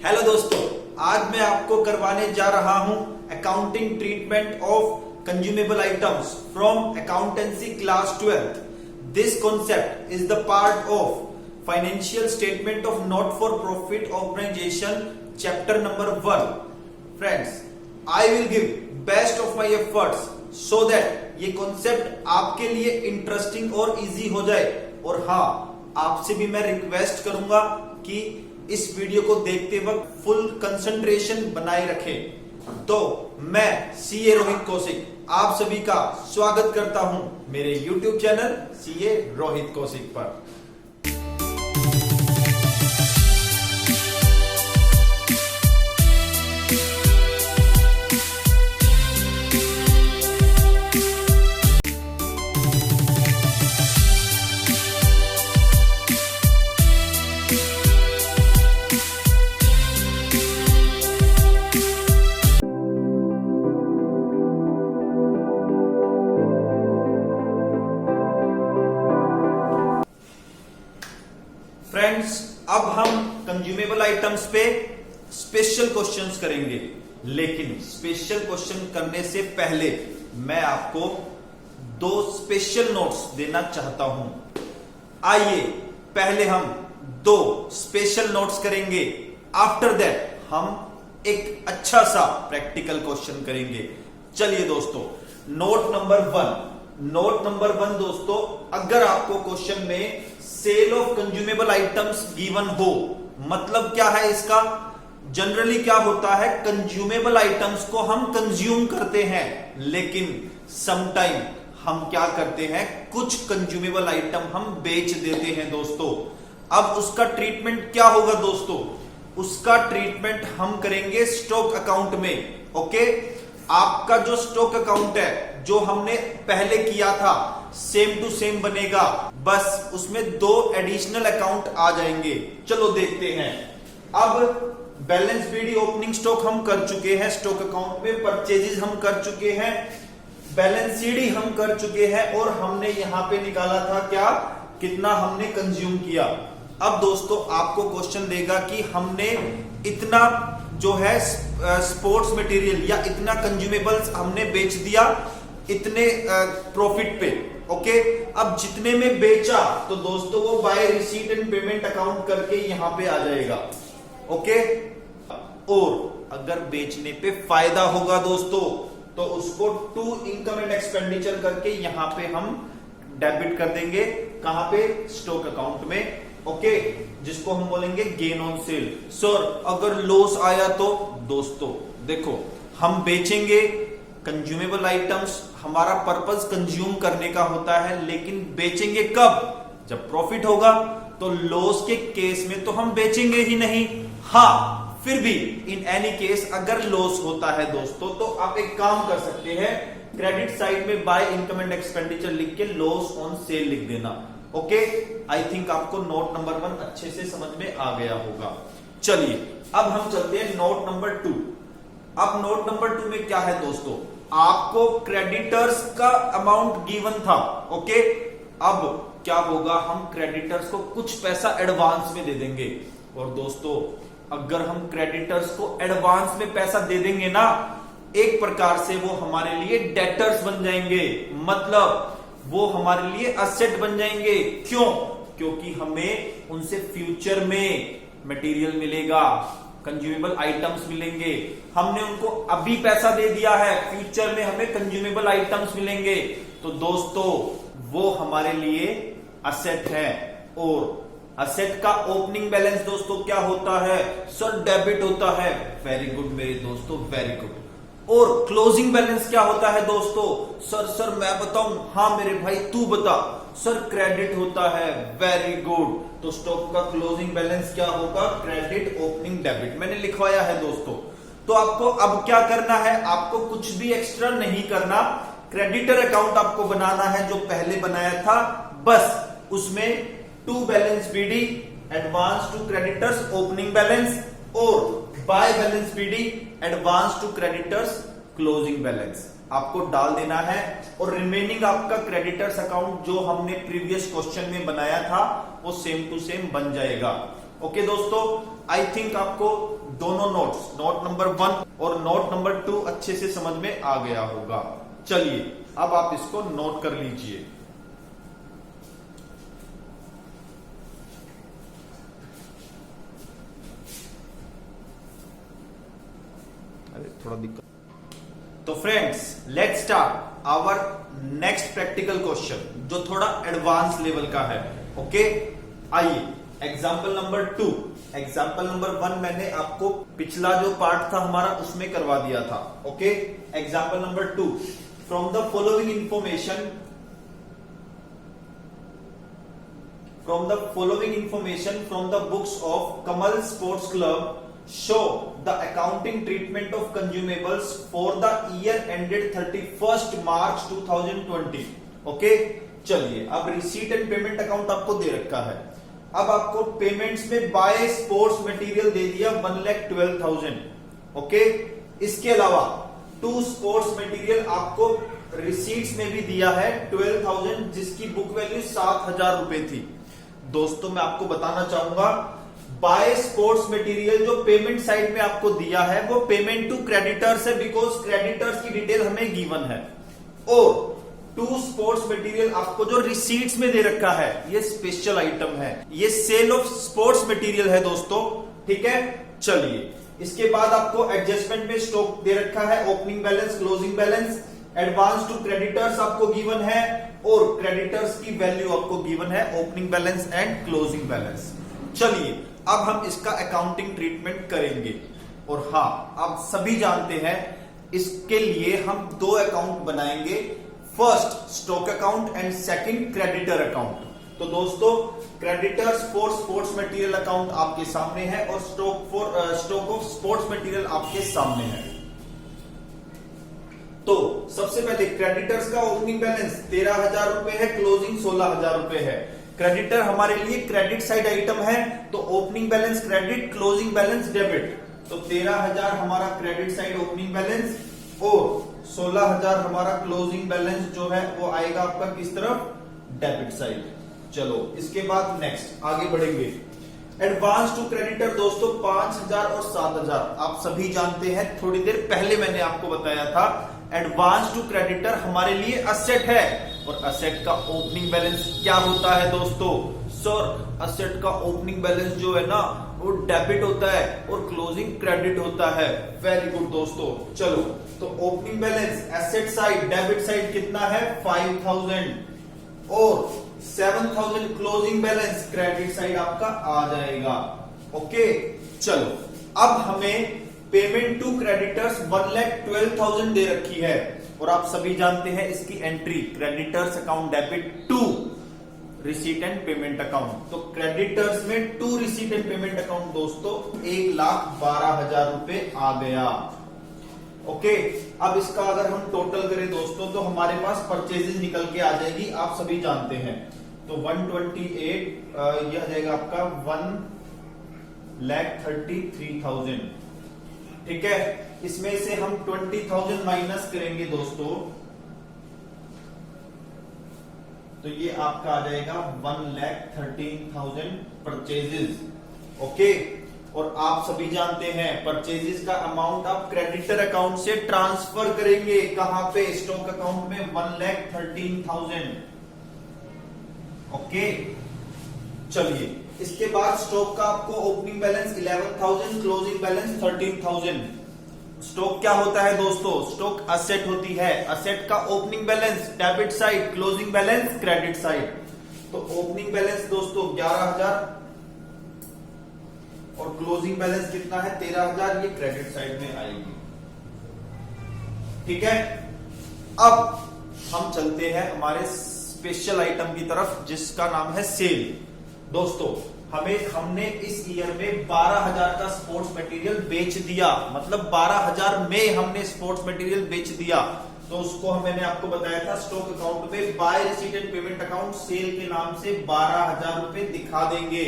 Hello दोस्तों, आज मैं आपको करवाने जा रहा हूं accounting treatment of consumable items from accountancy class 12th. This concept is the part of financial statement of not for profit organisation chapter number 1. Friends, I will give best of my efforts so that ये concept आपके लिए interesting और easy हो जाए. और हाँ, आपसे भी मैं रिक्वेस्ट करूंगा कि इस वीडियो को देखते वक्त फुल कंसंट्रेशन बनाए रखें. तो मैं सीए रोहित कौशिक आप सभी का स्वागत करता हूं मेरे YouTube channel CA Rohit Kaushik पर. फ्रेंड्स, अब हम कंज्यूमेबल आइटम्स पे स्पेशल क्वेश्चंस करेंगे. लेकिन स्पेशल क्वेश्चन करने से पहले मैं आपको दो स्पेशल नोट्स देना चाहता हूं. आइए पहले हम दो स्पेशल नोट्स करेंगे. आफ्टर दैट हम एक अच्छा सा प्रैक्टिकल क्वेश्चन करेंगे. चलिए दोस्तों, नोट नंबर 1 दोस्तों, अगर आपको क्वेश्चन में sale of consumable items given हो, मतलब क्या है इसका. जनरली क्या होता है, कंज्यूमेबल आइटम्स को हम कंज्यूम करते हैं, लेकिन समटाइम हम क्या करते हैं, कुछ कंज्यूमेबल आइटम हम बेच देते हैं दोस्तों. अब उसका ट्रीटमेंट क्या होगा दोस्तों, उसका ट्रीटमेंट हम करेंगे स्टॉक अकाउंट में. ओके, आपका जो स्टॉक अकाउंट है जो हमने पहले किया था सेम टू सेम बनेगा, बस उसमें दो एडिशनल अकाउंट आ जाएंगे. चलो देखते हैं. अब बैलेंस बीडी ओपनिंग स्टॉक हम कर चुके हैं, स्टॉक अकाउंट में परचेजेस हम कर चुके हैं, बैलेंस सीडी हम कर चुके हैं, और हमने यहां पे निकाला था क्या, कितना हमने कंज्यूम किया. अब दोस्तों आपको क्वेश्चन देगा कि हमने इतना जो है स्पोर्ट्स मटेरियल या इतना कंज्यूमेबल्स हमने बेच दिया इतने प्रॉफिट पे. ओके, अब जितने में बेचा तो दोस्तों वो by receipt and payment account करके यहां पे आ जाएगा. ओके, और अगर बेचने पे फायदा होगा दोस्तों तो उसको टू इनकम एंड एक्सपेंडिचर करके यहां पे हम डेबिट कर देंगे. कहां पे, स्टॉक अकाउंट में. ओके, जिसको हम बोलेंगे गेन ऑन सेल. सर अगर लॉस आया तो दोस्तों देखो, हम बेचेंगे कंज्यूमेबल आइटम्स, हमारा पर्पस कंज्यूम करने का होता है, लेकिन बेचेंगे कब, जब प्रॉफिट होगा. तो लॉस के केस में तो हम बेचेंगे ही नहीं. हाँ, फिर भी इन एनी केस अगर लॉस होता है दोस्तों तो आप एक काम कर सकते हैं, क्रेडिट साइड में बाय इनकम एंड एक्सपेंडिचर लिख के लॉस ऑन सेल लिख देना. ओके, आई थिंक आपको नोट नंबर 1 अच्छे से समझ में आ गया होगा. चलिए अब हम चलते हैं नोट नंबर 2. अब नोट नंबर 2 में क्या है दोस्तों, आपको क्रेडिटर्स का अमाउंट गिवन था. ओके, अब क्या होगा, हम क्रेडिटर्स को कुछ पैसा एडवांस में दे देंगे. और दोस्तों अगर हम क्रेडिटर्स को एडवांस में पैसा दे देंगे ना, एक प्रकार से वो हमारे लिए डेटर्स बन जाएंगे, मतलब वो हमारे लिए असेट बन जाएंगे. क्यों, क्योंकि हमें उनसे फ्यूचर में मटेरियल मिलेगा, कंज्यूमेबल आइटम्स मिलेंगे. हमने उनको अभी पैसा दे दिया है, फ्यूचर में हमें कंज्यूमेबल आइटम्स मिलेंगे. तो दोस्तों वो हमारे लिए असेट है. और असेट का ओपनिंग बैलेंस दोस्तों क्या होता है, सर डेबिट होता है. वेरी गुड मेरे दोस्तों, वेरी गुड. और क्लोजिंग बैलेंस क्या होता है दोस्तों, सर मैं बताऊं, हाँ मेरे भाई तू बता. सर क्रेडिट होता है. Very good. तो स्टॉक का क्लोजिंग बैलेंस क्या होगा, क्रेडिट ओपनिंग डेबिट मैंने लिखवाया है दोस्तों. तो आपको अब क्या करना है, आपको कुछ भी एक्स्ट्रा नहीं करना. क्रेडिटर अकाउंट आपको बनाना है जो पहले बनाया था, बस उसमें to balance BD advance to creditors opening balance और by balance BD advance to creditors closing balance आपको डाल देना है. और रिमेनिंग आपका क्रेडिटर्स अकाउंट जो हमने प्रीवियस क्वेश्चन में बनाया था वो सेम टू सेम बन जाएगा. ओके दोस्तों, आई थिंक आपको दोनों नोट्स, नोट नंबर 1 और नोट नंबर 2 अच्छे से समझ में आ गया होगा। चलिए अब आप इसको नोट कर लीजिए। अरे थोड़ा दिक्कत। तो friends, let's start our next practical question, जो थोड़ा एडवांस लेवल का है। ओके, आइए एग्जाम्पल नंबर 2। एग्जाम्पल नंबर 1 मैंने आपको पिछला जो पार्ट था हमारा उसमें करवा दिया था। Okay, example number 2, from the following information, from the books of Kamal sports club, show the accounting treatment of consumables for the year ended 31st March 2020। Okay, चलिए अब रिसीट एंड पेमेंट अकाउंट आपको दे रखा है। अब आपको payments में bye sports material दे दिया 1,12,000। Okay, इसके अलावा टू स्पोर्ट्स मटेरियल आपको रिसीट्स में भी दिया है 12,000, जिसकी बुक वैल्यू 7,000 रुपए थी। दोस्तों मैं आपको बताना चाहूंगा, बाय स्पोर्ट्स मटेरियल जो पेमेंट साइड में आपको दिया है वो पेमेंट टू क्रेडिटर्स है, बिकॉज क्रेडिटर्स की डिटेल हमें गिवन है। और टू स्पोर्ट्स मटेरियल आपको जो रिसीट्स में दे रखा है ये स्पेशल आइटम है, ये सेल ऑफ स्पोर्ट्स मटेरियल है दोस्तों। ठीक है, चलिए इसके बाद आपको एडजस्टमेंट में स्टॉक दे रखा है, opening balance, closing balance, advance to creditors आपको गिवन है और क्रेडिटर्स की वैल्यू आपको गिवन है, opening balance and closing balance. चलिए अब हम इसका अकाउंटिंग ट्रीटमेंट करेंगे। और हाँ, आप सभी जानते हैं इसके लिए हम दो अकाउंट बनाएंगे, first stock account and second creditor account. तो दोस्तों creditors for sports material account आपके सामने है और स्टॉक ऑफ स्पोर्ट्स मटेरियल आपके सामने है। तो सबसे पहले क्रेडिटर्स का ओपनिंग बैलेंस 13,000 रुपए है, क्लोजिंग 16,000 रुपए है। क्रेडिटर हमारे लिए क्रेडिट साइड आइटम है, तो opening balance credit, closing balance debit. तो 13,000 हमारा क्रेडिट साइड ओपनिंग बैलेंस और 16,000 हमारा क्लोजिंग बैलेंस जो है वो आएगा आपका किस तरफ, डेबिट साइड। चलो इसके बाद नेक्स्ट आगे बढ़ेंगे। एडवांस टू क्रेडिटर दोस्तों 5,000 और 7,000 आप सभी जानते हैं, थोड़ी देर पहले मैंने आपको बताया था एडवांस टू क्रेडिटर हमारे लिए असेट है। और असेट का ओपनिंग बैलेंस क्या होता है दोस्तों? सर असेट का ओपनिंग बैलेंस जो है ना वो डेबिट होता है और क्लोजिंग क्रेडिट होता है। वेरी गुड दोस्तों। चलो तो opening balance asset side, debit side कितना है 5,000 और 7,000 क्लोजिंग बैलेंस क्रेडिट साइड आपका आ जाएगा। ओके, चलो अब हमें पेमेंट टू क्रेडिटर्स 1,12,000 दे रखी है और आप सभी जानते हैं इसकी entry creditors account debit to receipt and payment account. तो क्रेडिटर्स में to receipt and payment account दोस्तों 1,12,000 रुपए आ गया। ओके, अब इसका अगर हम टोटल करें दोस्तों तो हमारे पास परचेजेस निकल के आ जाएगी, आप सभी जानते हैं। तो 128 यह आ जाएगा आपका 1,33,000। ठीक है, इसमें से हम 20,000 माइनस करेंगे दोस्तों, तो ये आपका आ जाएगा 1,13,000 परचेजेस। ओके, और आप सभी जानते हैं परचेजेस का अमाउंट आप क्रेडिटर अकाउंट से ट्रांसफर करेंगे कहां पे, स्टॉक अकाउंट में 1,13,000। ओके, चलिए इसके बाद स्टॉक का आपको opening balance 11,000, closing balance 13,000। Stock क्या होता है दोस्तों? स्टॉक असेट होती है, असेट का opening balance debit side, closing balance credit side. तो ओपनिंग बैलेंस दोस्तों 11,000 और क्लोजिंग बैलेंस कितना है 13,000, ये क्रेडिट साइड में आएगी। ठीक है, अब हम चलते हैं हमारे स्पेशल आइटम की तरफ जिसका नाम है सेल। दोस्तों हमने इस ईयर में 12,000 का स्पोर्ट्स मटेरियल बेच दिया, मतलब 12,000 में हमने स्पोर्ट्स मटेरियल बेच दिया। तो उसको मैंने आपको बताया था स्टॉक अकाउंट में by receipt and payment account sale के नाम से 12,000 रुपए दिखा देंगे।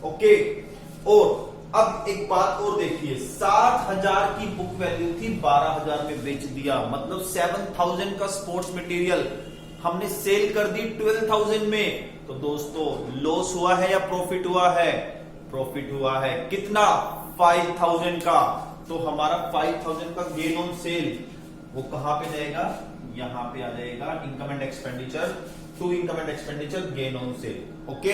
ओके, और अब एक बात और देखिए, 7,000 की बुक वैल्यू थी, 12,000 में बेच दिया, मतलब 7,000 का स्पोर्ट्स मटेरियल हमने सेल कर दी 12,000 में। तो दोस्तों लॉस हुआ है या प्रॉफिट हुआ है? प्रॉफिट हुआ है। कितना? 5000 का। तो हमारा 5000 का गेन ऑन सेल वो कहां पे जाएगा? यहां पे आ जाएगा income and expenditure, to income and expenditure gain on sale. Okay,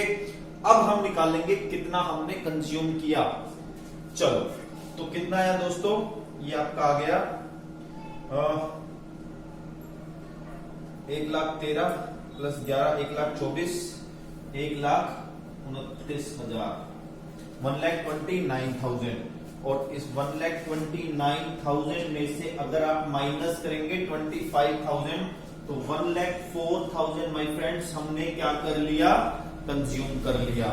अब हम निकालेंगे कितना हमने कंज्यूम किया। चलो, तो कितना आया दोस्तों? ये आपका आ गया 1,13,000 प्लस 11, 1,24,000, 1,29,000, 1,29,000। और इस 1,29,000 में से अगर आप माइनस करेंगे 25,000 तो 1,04,000 माय फ्रेंड्स हमने क्या कर लिया? कंज्यूम कर लिया।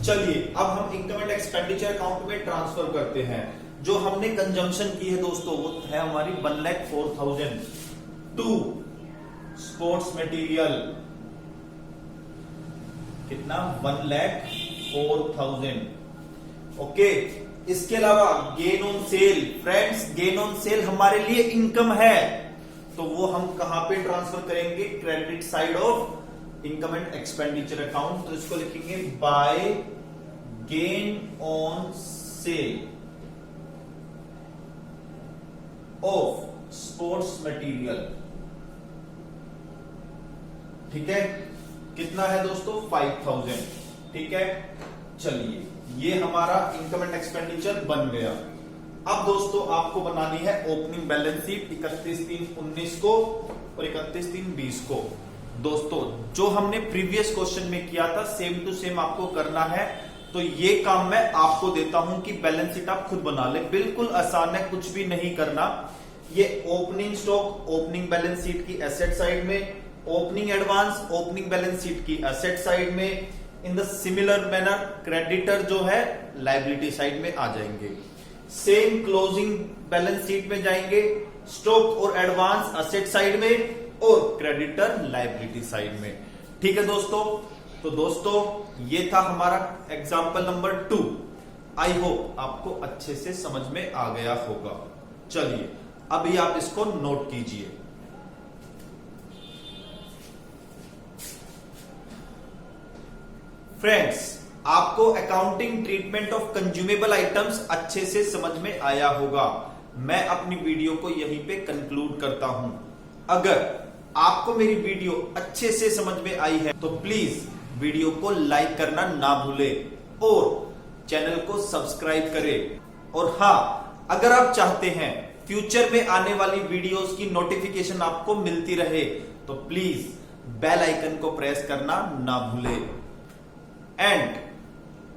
चलिए, अब हम इनकम एंड एक्सपेंडिचर अकाउंट में ट्रांसफर करते हैं। जो हमने कंजम्पशन की है दोस्तों वो है हमारी 1,04,000 टू स्पोर्ट्स मटेरियल। कितना? 1,04,000। ओके, इसके अलावा gain on cell. Friends, gain on cell हमारे लिए इनकम है, तो वो हम कहां पे ट्रांसफर करेंगे? Credit side of income and expenditure account. तो इसको लिखेंगे by gain on sale of sports material. ठीक है, कितना है दोस्तों? 5,000। ठीक है, चलिए, ये हमारा इनकम एंड एक्सपेंडिचर बन गया। अब दोस्तों आपको बनानी है ओपनिंग बैलेंस शीट 31/3/19 को और 31/3/20 को। दोस्तों, जो हमने प्रीवियस क्वेश्चन में किया था सेम टू सेम आपको करना है। तो ये काम मैं आपको देता हूं कि बैलेंस शीट आप खुद बना ले। बिल्कुल आसान है, कुछ भी नहीं करना। ये opening stock opening balance sheet की एसेट साइड में, opening advance opening balance sheet की एसेट साइड में। In the similar manner creditor जो है लायबिलिटी साइड में आ जाएंगे। सेम क्लोजिंग बैलेंस शीट में जाएंगे, स्टॉक और एडवांस एसेट साइड में और क्रेडिटर लायबिलिटी साइड में। ठीक है दोस्तों, तो दोस्तों ये था हमारा एग्जाम्पल नंबर 2। आई होप आपको अच्छे से समझ में आ गया होगा। चलिए, अभी आप इसको नोट कीजिए। फ्रेंड्स, आपको accounting treatment of consumable items अच्छे से समझ में आया होगा। मैं अपनी वीडियो को यहीं पे कंक्लूड करता हूं। अगर आपको मेरी वीडियो अच्छे से समझ में आई है तो प्लीज वीडियो को लाइक करना ना भूले और चैनल को सब्सक्राइब करें। और हां, अगर आप चाहते हैं फ्यूचर में आने वाली वीडियोस की नोटिफिकेशन आपको मिलती रहे तो प्लीज बेल आइकन को प्रेस करना ना भूले। एंड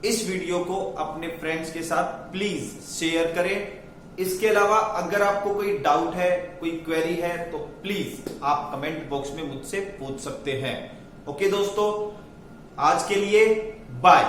इस वीडियो को अपने फ्रेंड्स के साथ प्लीज शेयर करें। इसके अलावा अगर आपको कोई डाउट है, कोई क्वेरी है तो प्लीज आप कमेंट बॉक्स में मुझसे पूछ सकते हैं। ओके दोस्तों, आज के लिए बाय।